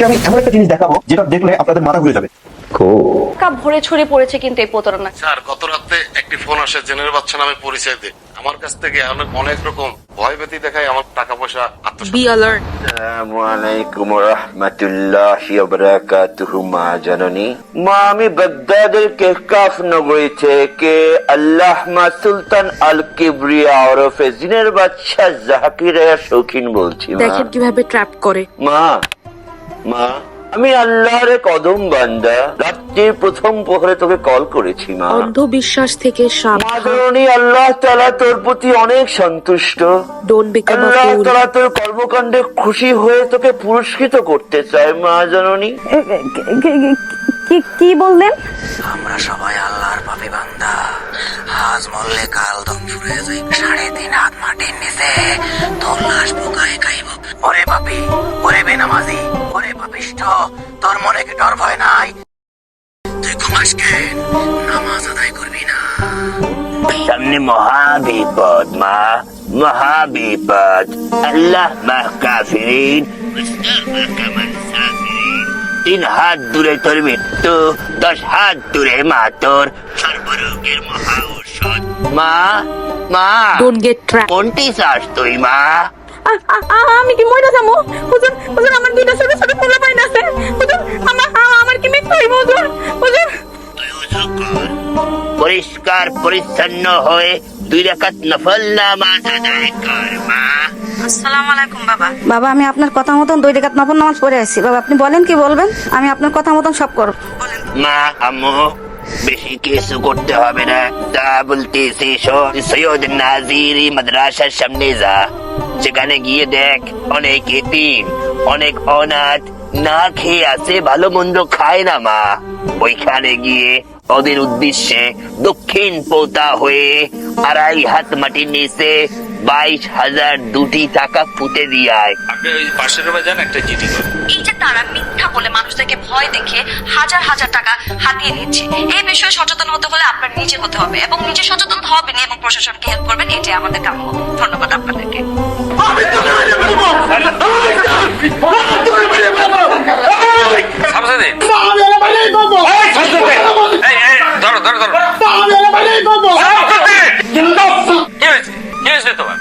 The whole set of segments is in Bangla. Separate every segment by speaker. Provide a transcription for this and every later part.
Speaker 1: আমি এমন একটা জিনিস দেখাবো যেটা দেখলে আপনাদের মাথা ঘুরে যাবে।
Speaker 2: কাপ ভরে ছড়িয়ে পড়েছে কিন্তু এই প্রতারণা।
Speaker 3: স্যার গত রাতে একটি ফোন আসে জেনের বাচ্চা নামে পরিচয় দিয়ে আমার কাছ থেকে অনেক রকম ভয় ভীতি দেখায় আমার টাকা পয়সা
Speaker 2: বি অ্যালার্ট।
Speaker 4: আসসালামু আলাইকুম ওয়া রাহমাতুল্লাহি ওয়া বারাকাতুহু। মা জননী, মা আমি বাগদাদের কেহকাফ নগরী থেকে আল্লামা সুলতান আল কিবরিয়া ওরফে জিনের বাদশা জাকিরের শৌখিন বলছি। মা
Speaker 2: দেখেন কিভাবে ট্র্যাপ করে।
Speaker 4: মা আমি আল্লাহর কদম বান্দা, রাত্রির প্রথম প্রহরে তোকে কল করেছি মা।
Speaker 2: অন্ধবিশ্বাস থেকে
Speaker 4: মা
Speaker 2: সাবধান।
Speaker 4: জননী, আল্লাহ তাআলা তোর প্রতি অনেক সন্তুষ্ট।
Speaker 2: ডোন্ট বিকাম আ
Speaker 4: আল্লাহ
Speaker 2: ফুল।
Speaker 4: তাআলা তোর কর্মকাণ্ডে খুশি হয়ে তোকে পুরস্কৃত করতে চায় মা জননী।
Speaker 2: কি বললেন?
Speaker 5: আমরা সবাই আল্লাহর পাপী বান্দা। আজ মরলে কাল ধ্বংস হয়ে যাই। 3.5 হাত মাটির নিচে তোর লাশ পোকায় খাইব। ওরে পাপী, ওরে বেনামাজি, ওরে পাপিষ্ঠ, তোর মনে কি ডর ভয় নাই? তুই ঘুমাস কেন? নামাজ আদায় করবি না?
Speaker 4: সামনে মহাবিপদ মা, মহাবিপদ। আল্লাহ মাহ কাফিরিন, মুস্তাফা 3 হাত দূরে তোর মৃত্যু, 10 হাত দূরে মা তোর সর্বরোগের মহা ঔষধ। মা
Speaker 2: ডোন্ট গেট ট্র্যাপ।
Speaker 4: কোনটি চাস তুই মা?
Speaker 2: আমি কি মইরা যাবো? হুজুর হুজুর আমার দুইটা ছোট ছোট পোলা পাইন আছে। হুজুর আমার কি মৃত্যু হইব? হুজুর হুজুর
Speaker 4: তুই উযু কর, পরিষ্কার পরিচ্ছন্ন হয়ে 2 রাকাত নফল নামাজ আদায় কর মা।
Speaker 6: আসসালামু আলাইকুম বাবা। বাবা আমি আপনার কথা মতন 2 রাকাত নফল নামাজ পড়ে আসছি। বাবা আপনি বলেন কি বলবেন, আমি আপনার কথা মতন সব করব।
Speaker 4: মা আম্মু, বেশি কিছু করতে হবে না, তা বলতেছি শোন। সৈয়দ নাজিরি মাদ্রাসার সামনে যা, সেখানে গিয়ে দেখ অনেক এতিম, অনেক অনাথ না খেয়ে আছে, ভালো মন্দ খায় না মা। ওইখানে গিয়ে ওদের উদ্দেশ্যে দক্ষিণ পৌতা হয়ে 2.5 হাত মাটির নিচে 22,000 দুটি টাকা ফুটে দিয়ায়।
Speaker 3: আপনি ওই পাশের বাজান একটা জিডি করেন।
Speaker 7: এই যে তারা মিথ্যা বলে মানুষদেরকে ভয় দেখে হাজার হাজার টাকা হাতিয়ে নিচ্ছে, এই বিষয়ে সচেতন হতে হলে আপনার নিজে হতে হবে এবং নিজে সচেতন হবেন এবং প্রশাসনকে হেল্প করবেন, এটাই আমাদের কাম্য। ধন্যবাদ আপনাদেরকে।
Speaker 3: ধরো ধরো ধরো, কি হয়েছে তোমার?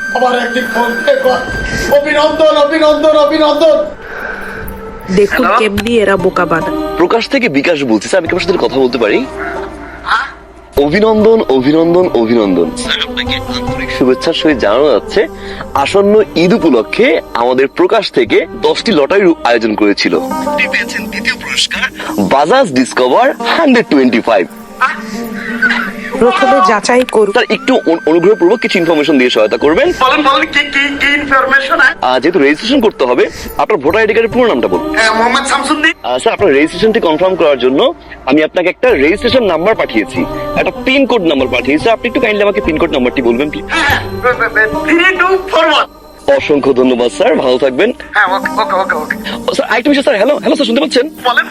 Speaker 2: দেখুন কেমনি এরা বোকা বানায়।
Speaker 8: প্রকাশ থেকে বিকাশ বলছি স্যার, আমি আপনার সাথে কথা বলতে পারি? অভিনন্দন অভিনন্দন অভিনন্দন স্যার, আপনাকে আন্তরিক শুভেচ্ছার সহিত জানানো যাচ্ছে আসন্ন ঈদ উপলক্ষে আমাদের প্রকাশ থেকে 10টি লটারির আয়োজন করেছিল। আপনি পেয়েছেন দ্বিতীয় পুরস্কার বাজাজ ডিসকভার 125।
Speaker 2: প্রথমে যাচাই করুন।
Speaker 8: স্যার একটু অনুগ্রহপূর্বক কিছু ইনফরমেশন দিয়ে সহায়তা করবেন।
Speaker 4: কি ইনফরমেশন?
Speaker 8: যেহেতু রেজিস্ট্রেশন করতে হবে, আপনার ভোটার আইডি কার্ডের পুরো নামটা বলুন।
Speaker 4: মোহাম্মদ শামসুদ্দিন।
Speaker 8: স্যার আপনার রেজিস্ট্রেশনটি কনফার্ম করার জন্য আমি আপনাকে একটা রেজিস্ট্রেশন নাম্বার পাঠিয়েছি, একটা পিন কোড নাম্বার পাঠিয়েছি। আপনি একটু কাইন্ডলি আমাকে পিন কোড নাম্বারটি বলবেন প্লিজ?
Speaker 4: 3241।
Speaker 8: অসংখ্য ধন্যবাদ স্যার, ভালো থাকবেন।
Speaker 4: হ্যাঁ, ওকে।
Speaker 8: স্যার আরেকটা বিষয় স্যার, হ্যালো স্যার, শুনতে পাচ্ছেন?
Speaker 4: বলেন।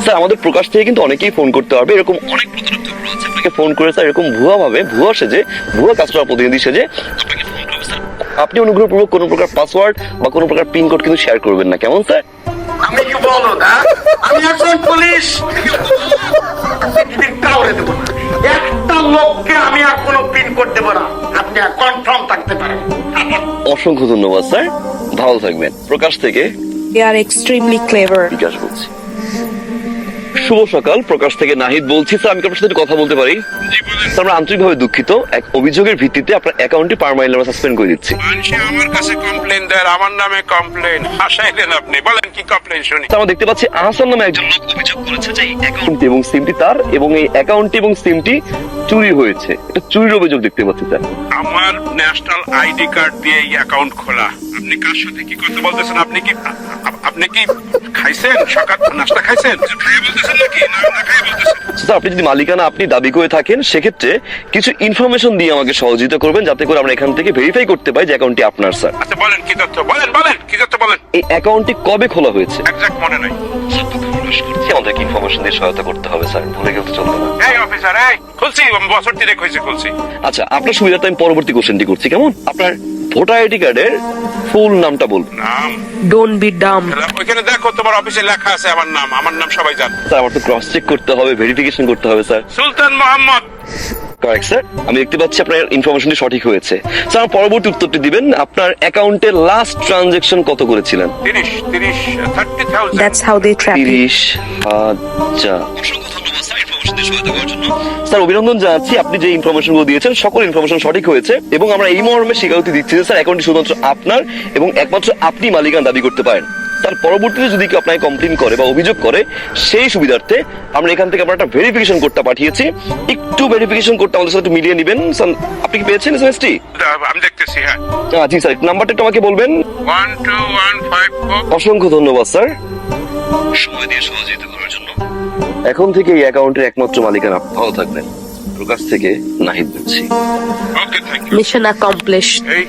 Speaker 8: স্যার আমাদের প্রকাশ থেকে কিন্তু অনেকেই ফোন করতে হবে, এরকম অনেক প্রতারক চক্র আছে আপনাকে ফোন করে স্যার এরকম ভুয়া ভাবে, ভুয়া সেজে, ভুয়া কাস্টমার প্রতিনিধি সেজে আপনাকে ফোন করবে স্যার। আপনি অনুগ্রহপূর্বক কোনো প্রকার পাসওয়ার্ড বা কোনো প্রকার পিন কোড কিন্তু শেয়ার করবেন না, কেমন স্যার?
Speaker 4: আমি কি বলো না, আমি একজন পুলিশ। কাউরে দেবো না, একটা লোককে আমি আর কোনো পিন কোড দেবো না, আপনি কনফার্ম থাকতে পারেন।
Speaker 8: অসংখ্য ধন্যবাদ স্যার, ভালো থাকবেন। প্রকাশ থেকে
Speaker 2: They are extremely clever.
Speaker 8: বিকাশ বলছি। শুভ সকাল, প্রকাশ থেকে নাহিদ বলছি। স্যার আমি আপনার সাথে কথা বলতে পারি? স্যার আমরা আন্তরিকভাবে দুঃখিত, এক অভিযোগের ভিত্তিতে আপনার অ্যাকাউন্টটি পার্মানেন্টলি আমরা সাসপেন্ড করে দিচ্ছি।
Speaker 3: মানুষে আমার কাছে কমপ্লেন দেয়, আমার নামে কমপ্লেন হাসাইলেন আপনি। বলেন কি কমপ্লেন শুনি।
Speaker 8: স্যার আমরা দেখতে পাচ্ছি আহসান নামে একজন লোক অভিযোগ করেছে যে এই অ্যাকাউন্ট এবং সিমটি তার, এবং এই অ্যাকাউন্ট এবং সিমটি চুরি হয়েছে। এটা চুরির অভিযোগ দেখতে পাচ্ছি স্যার।
Speaker 3: আমার ন্যাশনাল আইডি কার্ড দিয়ে এই অ্যাকাউন্ট খোলা। আপনি কার সাথে কি কথা বলতেছেন? আপনি কি খাইছেন? সকাল নাস্তা খাইছেন? খাইয়ে বলতেছেন নাকি না খাইয়ে বলতেছেন?
Speaker 8: স্যার আপনি যদি মালিকানা আপনি দাবি করে থাকেন, সেক্ষেত্রে কিছু ইনফরমেশন দিয়ে আমাকে সহযোগিতা করবেন, যাতে করে আমরা এখান থেকে ভেরিফাই করতে পারি যে অ্যাকাউন্টটি আপনার। স্যার
Speaker 3: আচ্ছা বলেন কি তথ্য, বলেন কি তথ্য বলেন।
Speaker 8: এই অ্যাকাউন্টটি কবে খোলা হয়েছে?
Speaker 3: এক্সাক্ট মনে নাই।
Speaker 8: আমাদেরকে ইনফরমেশন দিয়ে সহায়তা করতে হবে স্যার, ভুলে গেলে তো চলবে না।
Speaker 3: এই অফিসার, এই খুলছি, বছর 3 হয়েছে খুলছি।
Speaker 8: আচ্ছা আপনার সুবিধাতে আমি পরবর্তী কোশ্চেনটি করছি, কেমন? আপনার ভোটার আইডি কার্ডের ফুল নামটা বলবেন।
Speaker 3: নাম
Speaker 2: ডোন্ট বি ডাম।
Speaker 3: ওইখানে দেখো তোমার অফিসে লেখা আছে আমার নাম সবাই জানে।
Speaker 8: স্যার আমার তো ক্রস চেক করতে হবে, ভেরিফিকেশন করতে হবে sir.
Speaker 3: Sultan Mohammad.
Speaker 8: Correct sir, আমি দেখতে পাচ্ছি আপনার ইনফরমেশনটি সঠিক হয়েছে। স্যার আমার পরবর্তী উত্তরটি দিবেন, আপনার অ্যাকাউন্টে লাস্ট ট্রানজাকশন কত করেছিলেন?
Speaker 3: 30,000।
Speaker 2: That's how they trap you.
Speaker 8: 30,000। অসংখ্য ধন্যবাদ স্যার ইনফরমেশন দিয়ে সহায়তা করার জন্য। স্যার অভিনন্দন জানাচ্ছি, আপনি যে ইনফরমেশন গুলো দিয়েছেন সকল ইনফরমেশন সঠিক হয়েছে এবং আমরা এই মর্মে স্বীকারোক্তি দিচ্ছি যে স্যার অ্যাকাউন্টটি শুধুমাত্র আপনার এবং একমাত্র আপনি মালিকানা দাবি করতে পারেন। তার পরবর্তীতে যদি কেউ আপনাকে কমপ্লেইন করে বা অভিযোগ করে, সেই সুবিধার্থে আমরা এখান থেকে আমরা একটা ভেরিফিকেশন কোডটা পাঠিয়েছি। একটু ভেরিফিকেশন কোডটা আমাদের সাথে একটু মিলিয়ে নেবেন। স্যার আপনি কি পেয়েছেন এসএমএসটি?
Speaker 3: আমি দেখতেছি। হ্যাঁ,
Speaker 8: জি স্যার, নাম্বারটা একটু আমাকে বলবেন।
Speaker 3: 12154।
Speaker 8: অসংখ্য ধন্যবাদ স্যার সময় দিয়ে সহযোগিতা করার জন্য। এখন থেকে এই অ্যাকাউন্টের একমাত্র মালিকানা আপনি। ভালো থাকবেন। প্রকাশ থেকে নাহিদ বলছি।
Speaker 3: ওকে, থ্যাংক ইউ।
Speaker 2: Mission accomplished.
Speaker 3: এই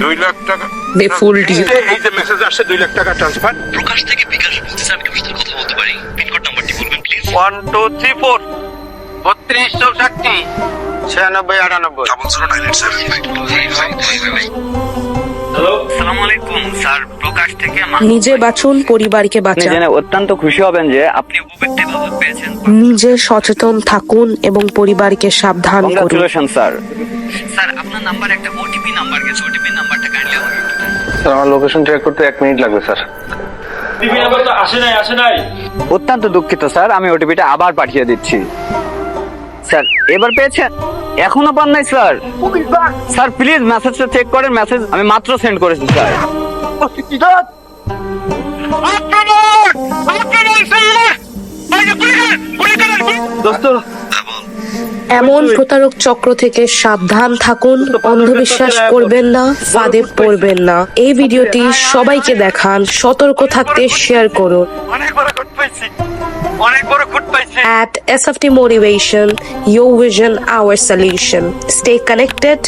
Speaker 3: 2 লাখ টাকা
Speaker 2: They fooled you.
Speaker 3: এই যে মেসেজ আসছে 2 লাখ টাকা ট্রান্সফার।
Speaker 8: প্রকাশ থেকে বিকাশ বলছি স্যার, আমি কার সাথে কথা বলতে পারি? পিনকোড নাম্বারটি বলবেন প্লিজ।
Speaker 5: 1234 3264 9698
Speaker 8: 0098 স্যার।
Speaker 5: আসসালামু আলাইকুম স্যার, প্রকাশ থেকে
Speaker 2: নিজে বাঁচুন, পরিবারকে বাঁচান।
Speaker 5: জেনে অত্যন্ত খুশি হবেন যে আপনি উপবৃত্তি বাবদ পেয়েছেন।
Speaker 2: নিজে সচেতন থাকুন এবং পরিবারকে সাবধান করুন।
Speaker 5: Congratulation sir. স্যার আপনার নাম্বার একটা ওটিপি নাম্বার গেছে, ওটিপি নাম্বারটা কাইন্ডলি আমাকে একটু দেন।
Speaker 9: স্যার আমার লোকেশন ট্র্যাক করতে 1 মিনিট লাগবে স্যার।
Speaker 5: অত্যন্ত দুঃখিত স্যার, আমি ওটিপিটা আবার পাঠিয়ে দিচ্ছি। স্যার এবার পেয়েছেন? এখনো পান নাই স্যার? স্যার প্লিজ মেসেজটা চেক করেন, মেসেজ আমি মাত্র সেন্ড করেছি স্যার।
Speaker 9: দোস্ত
Speaker 2: এমন প্রতারক চক্র থেকে সাবধান থাকুন, অন্ধবিশ্বাস করবেন না, ফাঁদে পড়বেন না। এই ভিডিওটি সবাইকে দেখান, সতর্ক থাকতে শেয়ার করুন।
Speaker 5: অনেক বড় খুঁত পাইছি।
Speaker 2: At SFT Motivation, your vision, our solution. Stay connected,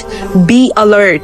Speaker 2: be alert.